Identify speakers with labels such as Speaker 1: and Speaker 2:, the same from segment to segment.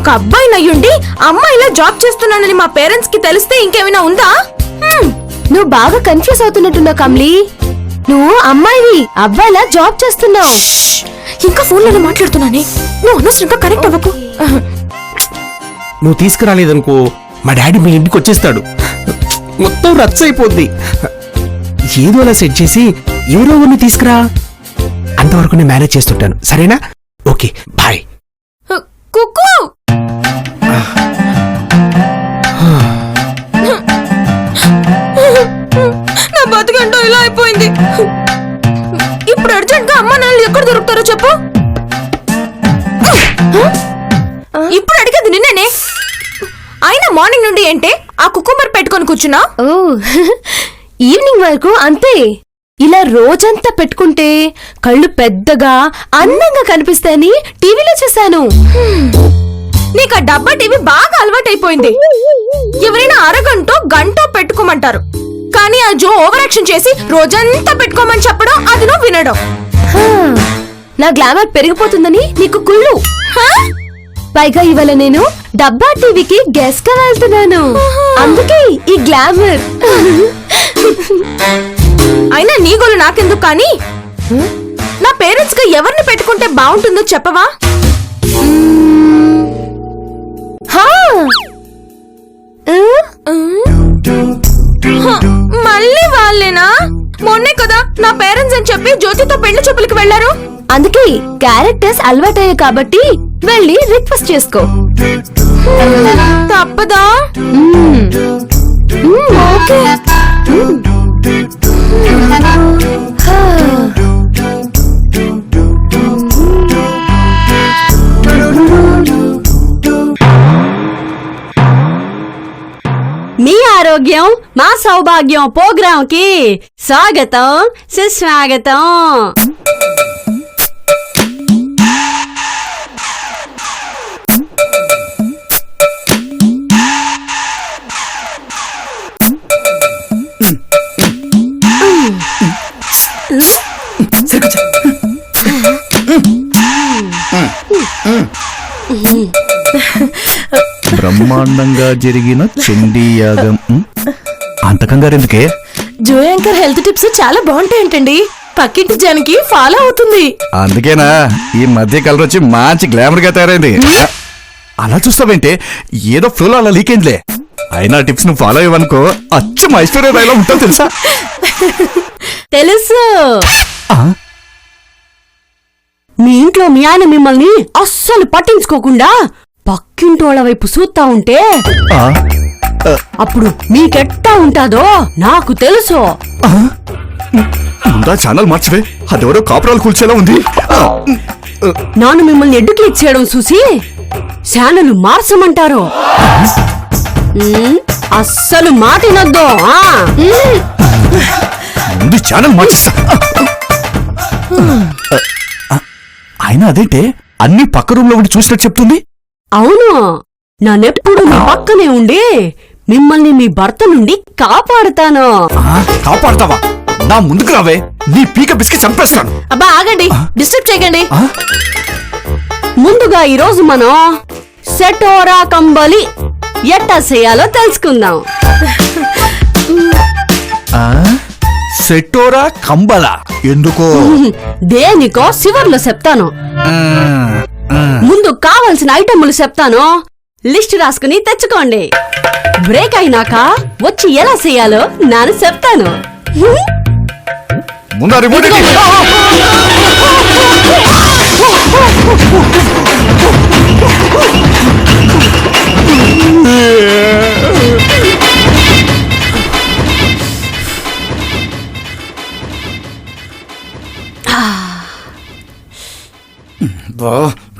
Speaker 1: ఒక అబ్బాయిని అయ్యుండి అమ్మాయిలా జాబ్ చేస్తున్నానని మా పేరెంట్స్ కి తెలిస్తే ఇంకేమైనా ఉందా?
Speaker 2: నువ్వు బాగా కన్ఫ్యూజ్ అవుతున్నట్టున్నావు కమ్లీ. నువ్వు అమ్మాయివి అబ్బాయిలా జాబ్ చేస్తున్నావు.
Speaker 1: ఇంకా ఫోన్లోనే మాట్లాడుతున్నానే, నువ్వు అనవసరంగా కరెక్ట్ అవ్వకు.
Speaker 3: నువ్వు తీసుకురాలేదనుకో మా డాడీ మీ ఇంటికి వచ్చేస్తాడు, మొత్తం రచ్చ అయిపోద్ది. ఏదో అలా సెట్ చేసి ఎవరో ఒకరిని తీసుకురా, అంతవరకు నేను మేనేజ్ చేస్తుంటాను, సరేనా? Okay bye.
Speaker 1: కుక్కు నా బతుకంటూ ఇలా అయిపోయింది. ఇప్పుడు అర్జెంట్ గా అమ్మా నాన్నలు ఎక్కడ దొరుకుతారో చెప్పు. ఇప్పుడు అడిగేది నిన్నేనే. అయినా మార్నింగ్ నుండి ఏంటే ఆ కుకుంబర్ పెట్టుకొని కూర్చున్నా?
Speaker 2: ఓ ఈవినింగ్ వరకు అంతే. ఇలా రోజంతా పెట్టుకుంటే కళ్ళు పెద్దగా అందంగా కనిపిస్తాయని టీవీలో చూశాను.
Speaker 1: నీకు ఆ డబ్బా టీవీ బాగా అలవాటైపోయింది. ఎవరైనా అరగంటో గంటో పెట్టుకోమంటారు, కానీ ఆ జో ఓవర్ యాక్షన్ చేసి రోజంతా పెట్టుకోమని చెప్పడం, అది నువ్వు వినడం.
Speaker 2: నా గ్లామర్ పెరిగిపోతుందని నీకు కుళ్ళు. పైగా ఇవాళ నేను డబ్బా టీవీకి గెస్ట్ గా వెళ్తున్నాను, అందుకే ఈ గ్లామర్.
Speaker 1: అయినా నీ గోలు నాకెందుకు, కానీ నా పేరెంట్స్ గా ఎవరిని పెట్టుకుంటే బాగుంటుందో చెప్పవా? మళ్ళీ వాళ్ళేనా? మొన్నే కదా నా పేరెంట్స్ అని చెప్పి జ్యోతితో పెళ్లి చూపులకి వెళ్లారు.
Speaker 2: అందుకే క్యారెక్టర్స్ అలవాటయ్యాయి కాబట్టి వెళ్ళి రిక్వెస్ట్ చేసుకో.
Speaker 1: తప్పదా?
Speaker 2: ఓకే.
Speaker 4: మీ ఆరోగ్యం మా సౌభాగ్యం ప్రోగ్రాం కి స్వాగతం సుస్వాగతం.
Speaker 5: బ్రహ్మాండంగా జరిగిన చండీ యాగం. అంతకంగా ఎందుకే?
Speaker 1: జో యాంకర్ హెల్త్ టిప్స్ చాలా బాగుంటాయంటండి, పక్కింటి జనకి ఫాలో అవుతుంది.
Speaker 5: అందుకేనా ఈ మధ్య కలర్ వచ్చి మంచి గ్లామర్ గా తయారైంది. అలా చూస్తావేంటే, ఏదో ఫ్లో అలా లీకేంద్లే. అయినా టిప్స్ ను ఫాలో అయ్యవనుకో అచ్చం ఐశ్వర్య రాయలో ఉంటావు తెలుసా?
Speaker 4: తెలుసు. మీ ఇంట్లో మీ ఆయన మిమ్మల్ని అస్సలు పట్టించుకోకుండా పక్కింటోళ్ళ వైపు చూస్తా ఉంటే అప్పుడు మీకెట్టా ఉంటాదో నాకు తెలుసు.
Speaker 5: ముందా ఛానల్ మార్చవే, అదెవరో కాపురాలు కూల్చేలా ఉంది.
Speaker 4: నాను మిమ్మల్ని ఎడ్యుకేట్ చేయడం చూసి ఛానల్ మార్చమంటారు. అస్సలు మాటినొద్దు.
Speaker 5: ముందు ఛానల్ మార్చేస్తా. అయినా అదేంటే అన్ని పక్క రూమ్ లో ఉండి చూసినట్టు చెప్తుంది?
Speaker 4: అవును, నన్నెప్పుడు మీ పక్కనే ఉండి మిమ్మల్ని మీ భర్త నుండి కాపాడుతాను.
Speaker 5: కాపాడతావా? నా ముందుకు రావే, నీ పీక బిస్కి చంపేస్తాను.
Speaker 1: అబ్బా ఆగండి, డిస్టర్బ్ చేయకండి.
Speaker 4: ముందుగా ఈరోజు మనం సెటోరా కంబలి ఎట్టా చేయాలో తెలుసుకుందాం.
Speaker 5: సెటోరా కంబల ఎందుకో?
Speaker 4: దేనికో చివర్లో చెప్తాను. ముందు కావలసిన ఐటమ్లు చెప్తాను, లిస్ట్ రాసుకుని తెచ్చుకోండి. బ్రేక్ అయినాక వచ్చి ఎలా చేయాలో నేను చెప్తాను.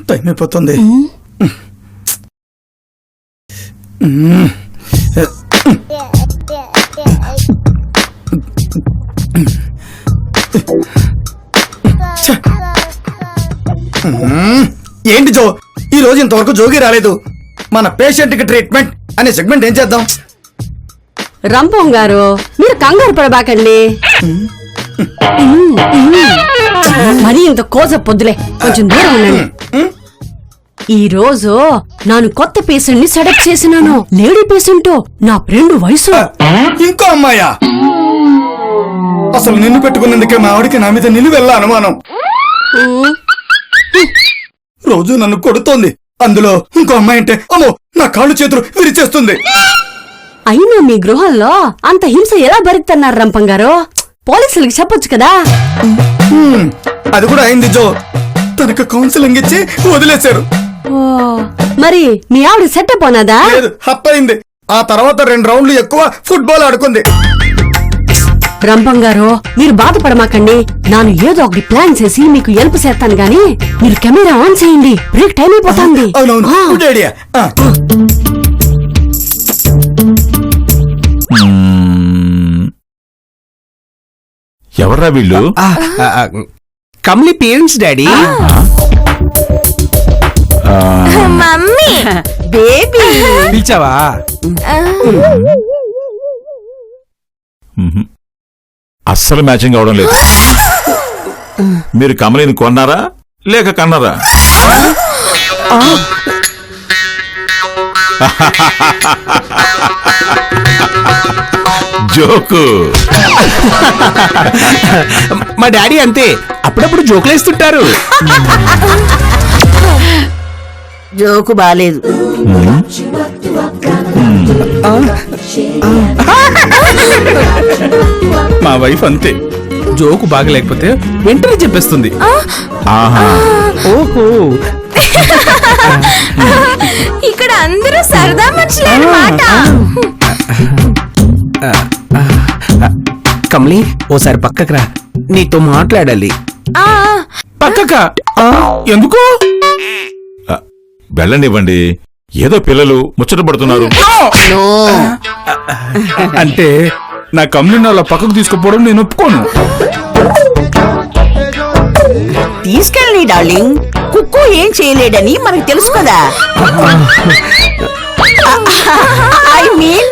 Speaker 6: టైం అయిపోతుంది. ఏంటి జో, ఈ రోజు ఇంతవరకు జోగి రాలేదు. మన పేషెంట్ కి ట్రీట్మెంట్ అనే సెగ్మెంట్ ఏం చేద్దాం?
Speaker 4: రంపం గారు, మీరు కంగారు పడబాకండి. మరి ఇంత కోస పొద్దులే, కొంచెం దూరం ఉండండి. ఈ రోజు నాను కొత్త పేషెంట్ ని సెటప్ చేసినాను. లేడీ పేషెంట్, నా ఫ్రెండ్ వయసు.
Speaker 6: ఇంకో అమ్మాయా? అసలు నిన్ను పెట్టుకున్నందుకే మా ఆవిడికి నా మీద నిలువెల్లా అనుమానం. రోజు నన్ను కొడుతోంది, అందులో ఇంకో అమ్మాయి అంటే అమ్మో నా కాళ్ళు చేతులు విరిచేస్తుంది.
Speaker 4: అయినా మీ గృహంలో అంత హింస ఎలా భరిస్తున్నారు రంపం గారు? పోలీసులకి చెప్పొచ్చు కదా.
Speaker 6: అది కూడా అయింది జో. తనకు కౌన్సిలింగ్ ఇచ్చి వదిలేశారు.
Speaker 4: ఓ, మరి మీ ఆవిడ సెటప్ అన్నదా?
Speaker 6: లేదు, హప్ అయింది. ఆ తర్వాత 2 రౌండ్లు ఎక్కువ ఫుట్బాల్ ఆడుకుంది.
Speaker 4: రంపం గారు, మీరు బాధపడమాకండి. నాను ఏదో ఒకటి ప్లాన్ చేసి మీకు హెల్ప్ చేస్తాను గాని మీరు కెమెరా ఆన్ చేయండి. బ్రేక్ టైం అయిపోతుంది.
Speaker 6: అవునవును, గుడ్ ఐడియా.
Speaker 5: ఎవర్రా వీళ్ళు?
Speaker 3: Kamali parents daddy.
Speaker 1: Mummy
Speaker 4: baby
Speaker 3: పిలిచావా?
Speaker 5: అస్సలు మ్యాచింగ్ అవడం లేదు. మీరు కమలిని కొన్నారా లేక కన్నారా? జోకు.
Speaker 3: మా డాడీ అంతే, అప్పుడప్పుడు జోకులేస్తుంటారు.
Speaker 7: జోకు బాలేదు.
Speaker 3: మా వైఫ్ అంతే, జోకు బాగలేకపోతే వెంటనే చెప్పేస్తుంది.
Speaker 5: ఆహా.
Speaker 3: ఓహో,
Speaker 1: ఇక్కడ అందరూ సరదా మనుషులే అన్నమాట.
Speaker 3: కమలి ఓసారి పక్కకు రా, నీతో మాట్లాడాలి.
Speaker 1: ఆ,
Speaker 3: పక్కకా? ఎందుకు?
Speaker 5: వెళ్ళనివ్వండి, ఏదో పిల్లలు ముచ్చట పడుతున్నారు.
Speaker 3: అంటే నా కమలిని అలా పక్కకు తీసుకుపోవడం నేను ఒప్పుకోను.
Speaker 7: తీసుకెళ్ళి డార్లింగ్, కుక్కు ఏం చేయలేడని మనకు తెలుసు కదా. ఐ మీన్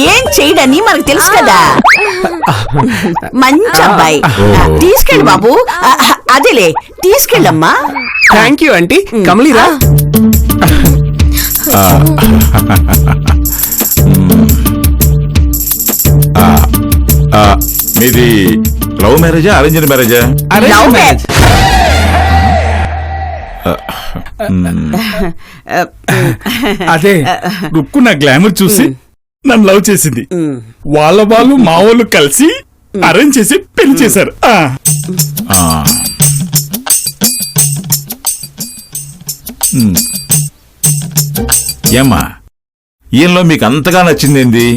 Speaker 7: ఏం చేయడని మనకు తెలుసు కదా. మంచి అబ్బాయి, తీసుకెళ్ళి బాబు. అదేలే, తీసుకెళ్ళమ్మా.
Speaker 3: Thank you aunty. కమలి రా.
Speaker 5: మీది లవ్ మ్యారేజా అరేంజ్డ్ మ్యారేజా?
Speaker 7: Love marriage.
Speaker 8: అదే రుక్కు నా గ్లామర్ చూసి నన్ను లవ్ చేసింది. వాళ్ళు మా వాళ్ళు కలిసి అరేంజ్ చేసి పెళ్లి చేశారు.
Speaker 5: ఏమ్మా, ఈయనలో మీకు అంతగా నచ్చిందేంది?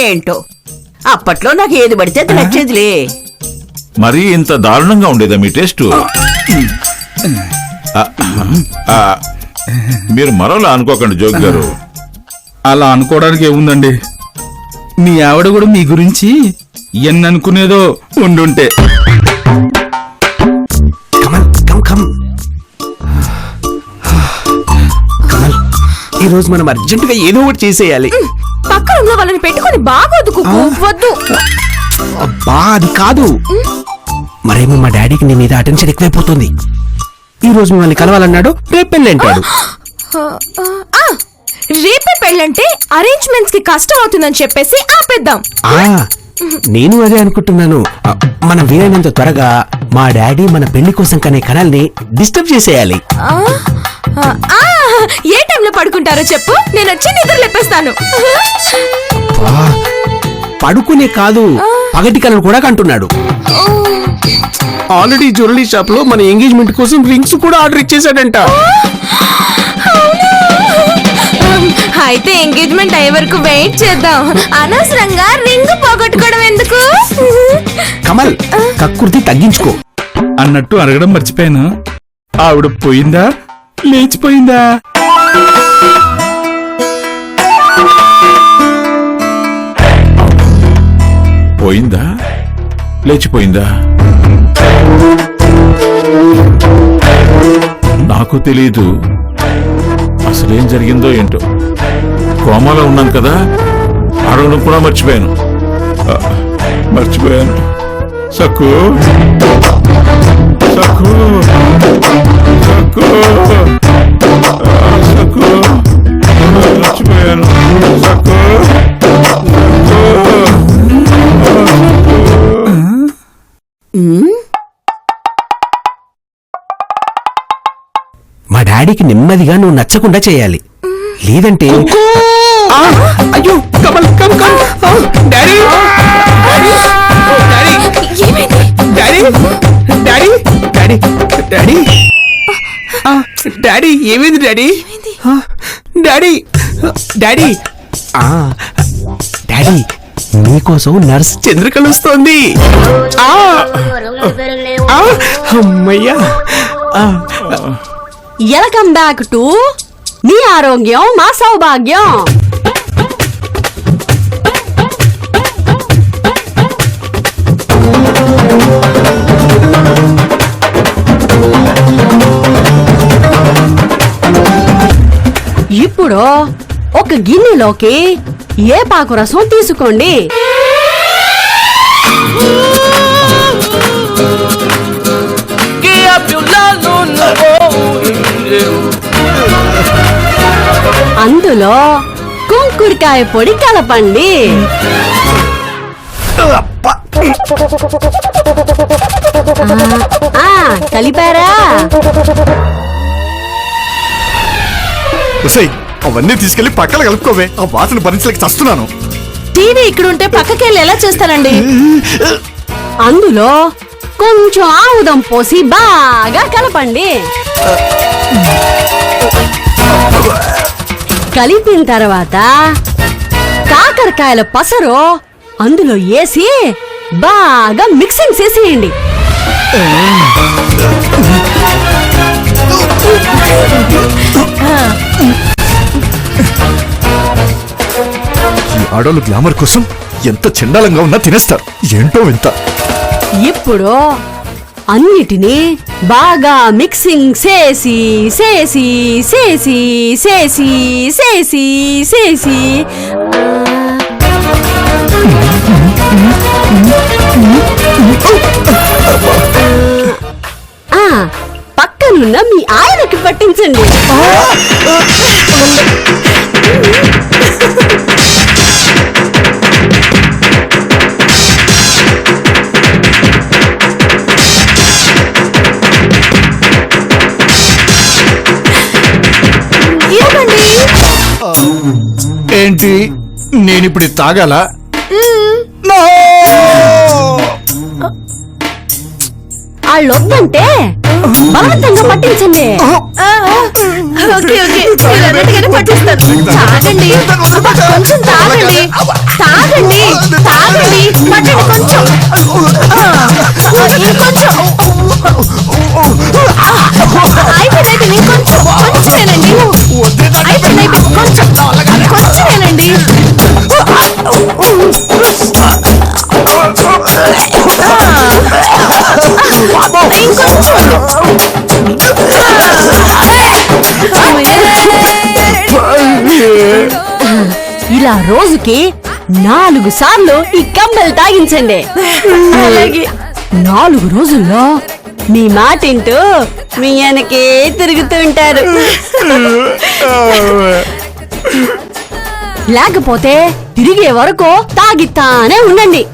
Speaker 7: ఏంటో అప్పట్లో నాకు ఏది పడితే అది నచ్చేదిలే.
Speaker 5: మరీ ఇంత దారుణంగా ఉండేదా మీ టేస్ట్? మీరు మరోలా అనుకోకండి జోగి గారు.
Speaker 8: అలా అనుకోవడానికి ఏముందండి, మీ ఆవిడ కూడా మీ గురించి ఎన్ని అనుకునేదో ఉండుంటే.
Speaker 3: Kamal come come. కమల్, ఈ రోజు మనం అర్జెంటుగా ఏదో ఒకటి చేసేయాలి.
Speaker 1: పక్కన ఉన్న వాళ్ళని పెట్టుకొని బాగోదు కుక్కు, వద్దు.
Speaker 3: అబ్బా, అది కాదు. మరేమో మా డాడీకి నీ మీద అటెన్షన్ ఎక్కువైపోతుంది. ఈ రోజు మిమ్మల్ని కలవాలన్నాడు, రేపు పెళ్ళి అంటాడు.
Speaker 1: రేపే పెళ్ళంటే అరేంజ్మెంట్స్ కి కష్టం అవుతుందని చెప్పేసి ఆపేద్దాం.
Speaker 3: నేను అదే అనుకుంటున్నాను. మనం వీలైనంత త్వరగా మా డాడీ మన పెళ్లి కోసం కనే కళల్ని డిస్టర్బ్ చేసేయాలి.
Speaker 1: ఏ టైంలో పడుకుంటారో చెప్పు, నేను వచ్చి నిద్ర లేపేస్తాను.
Speaker 3: పడుకునే కాదు, పగటి కళలు కూడా కంటున్నాడు. ఆల్రెడీ జ్యువెలరీ షాప్ లో మన ఎంగేజ్మెంట్ కోసం రింగ్స్ కూడా ఆర్డర్ ఇచ్చేసాడంట.
Speaker 1: అయితే ఎంగేజ్మెంట్ అయ్యే వరకు వెయిట్ చేద్దాం. అనవసరంగా రింగ్ పోగొట్టుకోవడం ఎందుకు?
Speaker 3: కమల్, కక్కుర్తి తగ్గించుకో.
Speaker 8: అన్నట్టు అడగడం మర్చిపోయాను, ఆవిడ పోయిందా లేచిపోయిందా?
Speaker 5: పోయిందా లేచిపోయిందా? నాకు తెలీదు అసలేం జరిగిందో ఏంటో. కోమాలో ఉన్నాను కదా, అడగడం కూడా మర్చిపోయాను. సక్కు సక్కు సక్కు.
Speaker 8: సక్కు సక్కు మర్చిపోయాను సక్కు
Speaker 3: మా డాడీకి నెమ్మదిగా నువ్వు నచ్చకుండా చేయాలి, లేదంటే ఆ, అయ్యో కమల్ కమ్ కమ్ ఆ, daddy daddy daddy daddy daddy daddy ఆ, డాడీ ఏమైంది డాడీ ఆ, డాడీ డాడీ ఆ, డాడీ మీకోసం నర్స్ చంద్రికలు వస్తోంది. ఆ, ఆ, అమ్మయ్యా ఆ,
Speaker 4: వెల్కమ్ బ్యాక్ టు మీ ఆరోగ్యం మా సౌభాగ్యం. ఇప్పుడు ఒక గిన్నెలోకి ఏపాకు రసం తీసుకోండి. అందులో కుంకుడికాయ పొడి కలపండి. కలిపారా?
Speaker 5: ఉసేయ్, అవన్నీ తీసుకెళ్లి పక్కన కలుపుకోవే, ఆ వాసన భరించలేక చస్తున్నాను.
Speaker 1: టీవీ ఇక్కడ ఉంటే పక్కకెళ్ళి ఎలా చేస్తానండి?
Speaker 4: అందులో కొంచెం ఆముదం పోసి బాగా కలపండి. కలిపిన తర్వాత కాకరకాయల పసరు అందులో వేసి బాగా మిక్సింగ్ చేసేయండి.
Speaker 5: ఈ ఆడోళ్ళు గ్లామర్ కోసం ఎంత చండాలంగా ఉన్నా తినేస్తారు. ఏంటో వింత.
Speaker 4: ఇప్పుడు అన్నిటినీ బాగా మిక్సింగ్ చేసి చేసి చేసి చేసి చేసి చేసి పక్కనున్న మీ ఆయనకి పట్టించండి.
Speaker 5: ఏంటి, నేనిప్పుడు తాగాల?
Speaker 4: వాళ్ళొద్దంటే బలవంతంగా పట్టించండి.
Speaker 1: ఓకే ఓకే, మీరు అన్నట్టుగానే పట్టిస్తాను. తాగండి, కొంచెం తాగండి, తాగండి, తాగండి, పట్టండి కొంచెం, ఇంకొంచెం అయిపోయింది, ఇంకొంచెం, కొంచెమేనండి, అయిపోయింది, కొంచెం, కొంచెమేనండి.
Speaker 4: ఇలా రోజుకి 4 సార్లు ఈ కమ్మలు తాగించండి. అలాగే 4 రోజుల్లో మీ మాటింటూ మీ వెనకే తిరుగుతుంటారు. లేకపోతే తిరిగే వరకు తాగిస్తానే ఉండండి.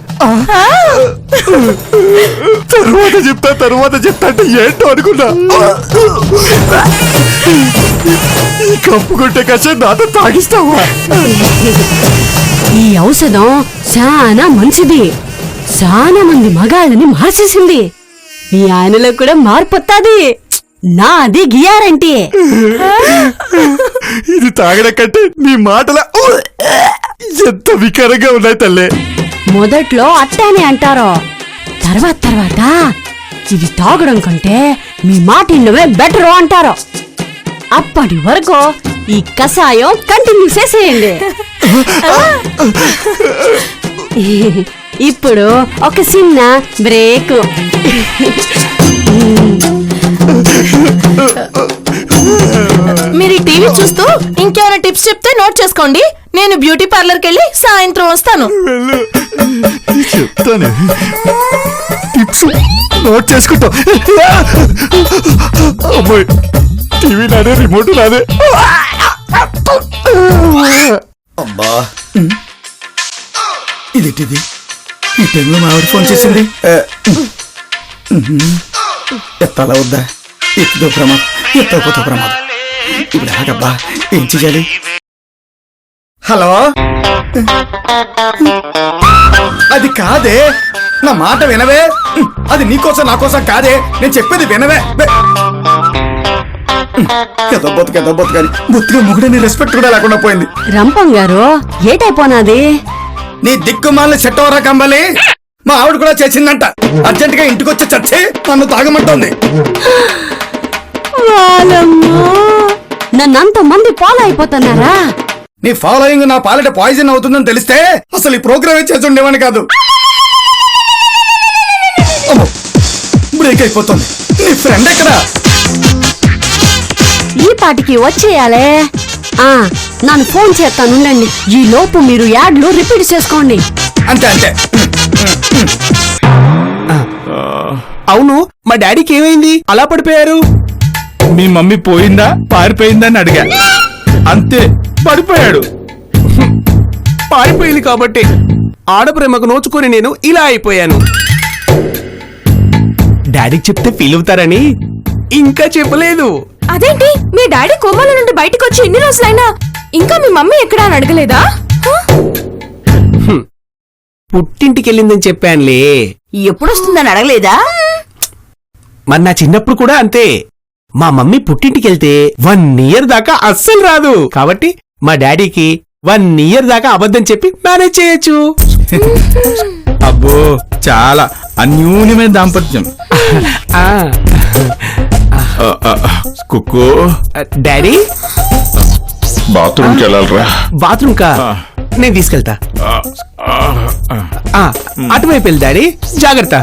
Speaker 5: తరువాత చెప్తా అంటే ఏంటో అనుకున్నా. ఈ కప్పు కొట్టే కష్టం నాతో తాగిస్తావా?
Speaker 4: ఈ ఔషధం చాలా మంచిది. చాలా మంది మగాళ్ళని మార్చేసింది. మీ ఆయనలో కూడా మార్పు వస్తుంది. నాది గ్యారంటీ.
Speaker 5: ఇది తాగడం కంటే నీ మాటల ఎంత వికారంగా ఉన్నాయి తల్లే.
Speaker 4: మొదట్లో అట్టానే అంటారు, తర్వాత ఇది తాగడం కంటే మీ మాట ఇన్నవే బెటర్ అంటారు. అప్పటి వరకు ఈ కషాయం కంటిన్యూ చేసేయండి. ఇప్పుడు ఒక చిన్న బ్రేక్.
Speaker 1: మీరు ఈ టీవీ చూస్తూ ఇంకేమైనా టిప్స్ చెప్తే నోట్ చేసుకోండి. నేను బ్యూటీ పార్లర్కి వెళ్ళి సాయంత్రం వస్తాను.
Speaker 5: చెప్తాను. టిప్స్ నోట్ చేసుకుంటా. అమ్మాయి టీవీ నాదే, రిమోట్ నాదే.
Speaker 6: అబ్బా ఇదేంటిది? ఈ టైంలో మా ఆవిడ ఫోన్ చేసింది. ఎత్తాలా వద్దా? ఎత్తుతో ప్రమాదం, ఎత్తకపోతే ప్రమాదం. ఇప్పుడు ఎలాగబ్బా? ఏం చెయ్యాలి? హలో, అది కాదే, నా మాట వినవే. అది నీకోసం నా కోసం కాదే, నేను చెప్పేది వినవే. ఎదో బతుకని బొత్తుగా మొగుడని రెస్పెక్ట్ కూడా లేకుండా పోయింది.
Speaker 4: రంపం గారు ఏటైపోనాది?
Speaker 6: నీ దిక్కుమాలని సెట్టవరా కంబలి. మా ఆవిడ కూడా చేసిందంట. అర్జెంట్ గా ఇంటికి వచ్చి చచ్చి నన్ను తాగమంటోంది.
Speaker 4: నన్నంత మంది ఫాలో అయిపోతున్నారా?
Speaker 6: నీ ఫాలోయింగ్ నా పాలిట పాయిజన్ అవుతుందని తెలిస్తే అసలు ఈ ప్రోగ్రామ్ చేసి ఉండేవాని కాదు. అమ్మో, బ్రేక్ అయిపోతుంది. నీ ఫ్రెండ్ ఎక్కడా?
Speaker 4: ఈ పాటికి వచ్చేయాలే. నన్ను ఫోన్ చేస్తానుండండి. ఈ లోపు మీరు యాడ్లు రిపీట్ చేసుకోండి.
Speaker 6: అంతే అంతే.
Speaker 3: అవును, మా డాడీకి ఏమైంది? అలా పడిపోయారు.
Speaker 8: మీ మమ్మీ పోయిందా పారిపోయిందా అని అడిగా, అంతే పడిపోయాడు.
Speaker 3: పారిపోయింది కాబట్టి ఆడప్రేమకు నోచుకొని నేను ఇలా అయిపోయాను. డాడీకి చెప్తే ఫీల్ అవుతారని ఇంకా చెప్పలేదు.
Speaker 1: అదేంటి మీ డాడీ కోమాల నుండి బయటకు వచ్చి ఎన్ని రోజులైనా ఇంకా మీ మమ్మీ ఎక్కడా అని అడగలేదా?
Speaker 3: పుట్టింటికెళ్ళిందని చెప్పానులే.
Speaker 7: ఎప్పుడొస్తుందని అడగలేదా?
Speaker 3: మరి నా చిన్నప్పుడు కూడా అంతే. మా మమ్మీ పుట్టింటికెళ్తే 1 year దాకా అస్సలు రాదు. కాబట్టి మా డాడీకి 1 year దాకా అబద్ధం చెప్పి మేనేజ్ చేయొచ్చు.
Speaker 8: అబ్బో, చాలా అన్యూన్యమైన దాంపత్యం.
Speaker 5: కుక్కు
Speaker 3: డాడీ
Speaker 5: బాత్రూమ్కి వెళ్ళాలరా.
Speaker 3: బాత్రూమ్ కా నేను తీసుకెళ్తా. అటువైపు వెళ్ళి డాడీ, జాగ్రత్త.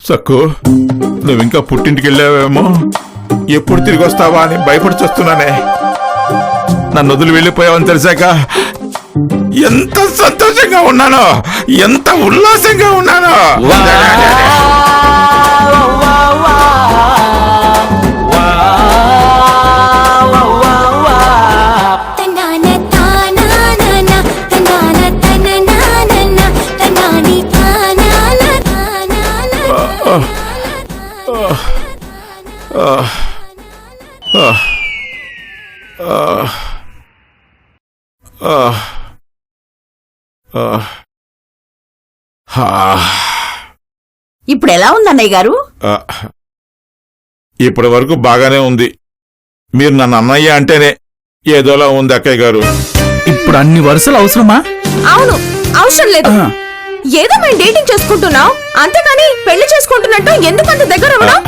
Speaker 5: సక్కు, నువ్వింకా పుట్టింటికి వెళ్ళావేమో, ఎప్పుడు తిరిగి వస్తావా అని భయపడి చూస్తున్నానే. నన్ను వదిలి వెళ్ళిపోయావని తెలిసాక ఎంత సంతోషంగా ఉన్నానో, ఎంత ఉల్లాసంగా ఉన్నానో.
Speaker 7: ఇప్పుడు ఎలా ఉంది అన్నయ్య గారు?
Speaker 5: ఇప్పటి వరకు బాగానే ఉంది. మీరు నన్ను అన్నయ్య అంటేనే ఏదోలా ఉంది అక్కయ్య గారు.
Speaker 8: ఇప్పుడు అన్ని వరుసలు అవసరమా?
Speaker 1: అవును, అవసరం లేదు. ఏదో మేము డేటింగ్ చేసుకుంటున్నాం, అంతేగాని పెళ్లి చేసుకుంటున్నట్టు ఎందుకంత దగ్గర ఉన్నాం?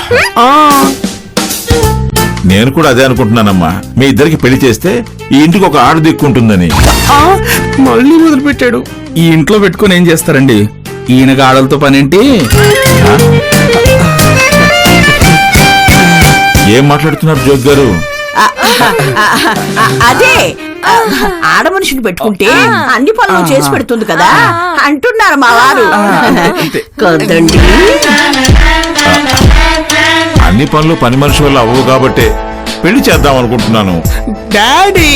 Speaker 5: నేను కూడా అదే అనుకుంటున్నానమ్మా. మీ ఇద్దరికి పెళ్లి చేస్తే ఈ ఇంటికి ఒక ఆడ దిక్కుంటుందని.
Speaker 8: మళ్ళీ మొదలు పెట్టాడు. ఈ ఇంట్లో పెట్టుకుని ఏం చేస్తారండి? ఈయనగా ఆడలతో పనేంటి?
Speaker 5: ఏం మాట్లాడుతున్నారు జోగ్ గారు?
Speaker 7: అదే ఆడ మనిషిని పెట్టుకుంటే అన్ని పనులు చేసి పెడుతుంది కదా అంటున్నారు మా వారు. కదండి,
Speaker 5: అన్ని పనులు పని మనిషి వల్ల అవ్వవు కాబట్టి పెళ్లి చేద్దాం అనుకుంటున్నాను.
Speaker 3: డాడీ,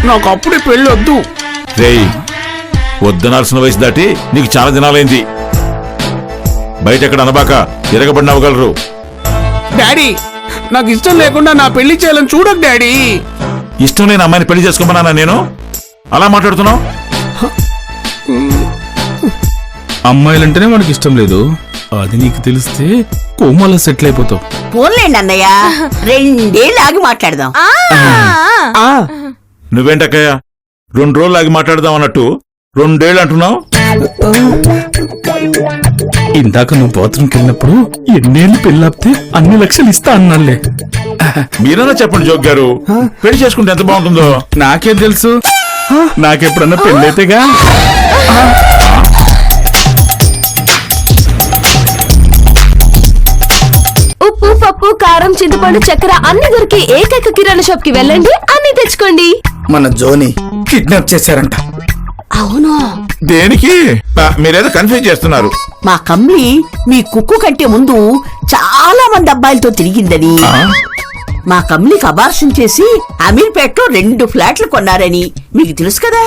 Speaker 3: నాకు అప్పుడే పెళ్ళి వద్దు.
Speaker 5: రేయ్, వద్దనాల్సిన వయసు దాటి నీకు చాలా దినాలైంది. బయట ఎక్కడ అనబాక తిరగబడిన అవ్వగలరు.
Speaker 3: డాడీ, నాకు ఇష్టం లేకుండా నా పెళ్లి చేయాలని చూడకు డాడీ.
Speaker 5: ఇష్టం లేని అమ్మాయిని పెళ్లి చేసుకోమన్నానా నేను? అలా మాట్లాడుతున్నావు?
Speaker 8: అమ్మాయిలంటేనే మనకి ఇష్టం లేదు, అది నీకు తెలిస్తే కోమాలో సెటిల్ అయిపోతావు.
Speaker 7: పోన్లేండి అన్నయ్య, 2 ఏళ్ళు ఆగి మాట్లాడదాం.
Speaker 9: నువ్వేంటక్కయ్య 2 రోజులు ఆగి మాట్లాడదాం అన్నట్టు 2 ఏళ్ళు అంటున్నావు?
Speaker 8: ఇందాక నువ్వు బాత్రూమ్కి వెళ్ళినప్పుడు ఎన్నేళ్ళు పెళ్ళాపితే అన్ని లక్షలు ఇస్తా అన్నాలే.
Speaker 9: మీరన్నా చెప్పండి జోగ్ గారు, పెళ్లి చేసుకుంటే ఎంత బాగుంటుందో.
Speaker 8: నాకేం తెలుసు, నాకెప్పుడన్నా పెళ్ళైతేగా.
Speaker 2: ఉప్పు పప్పు కారం చింతపండు చక్కెర అన్ని దొరికి ఏకైక కిరాణా షాప్ కి వెళ్ళండి, అన్ని తెచ్చుకోండి.
Speaker 6: మన జోని కిడ్నాప్ చేశారంట.
Speaker 4: అవును.
Speaker 9: దేనికి? మీరేదో కన్ఫ్యూజ్ చేస్తున్నారు.
Speaker 7: మా కమ్మి మీ కుక్కు కంటే ముందు చాలా మంది అబ్బాయిలతో తిరిగిందని, మా కమ్మికి అబార్షన్ చేసి అమీర్పేటలో 2 ఫ్లాట్లు కొన్నారని మీకు తెలుసు కదా.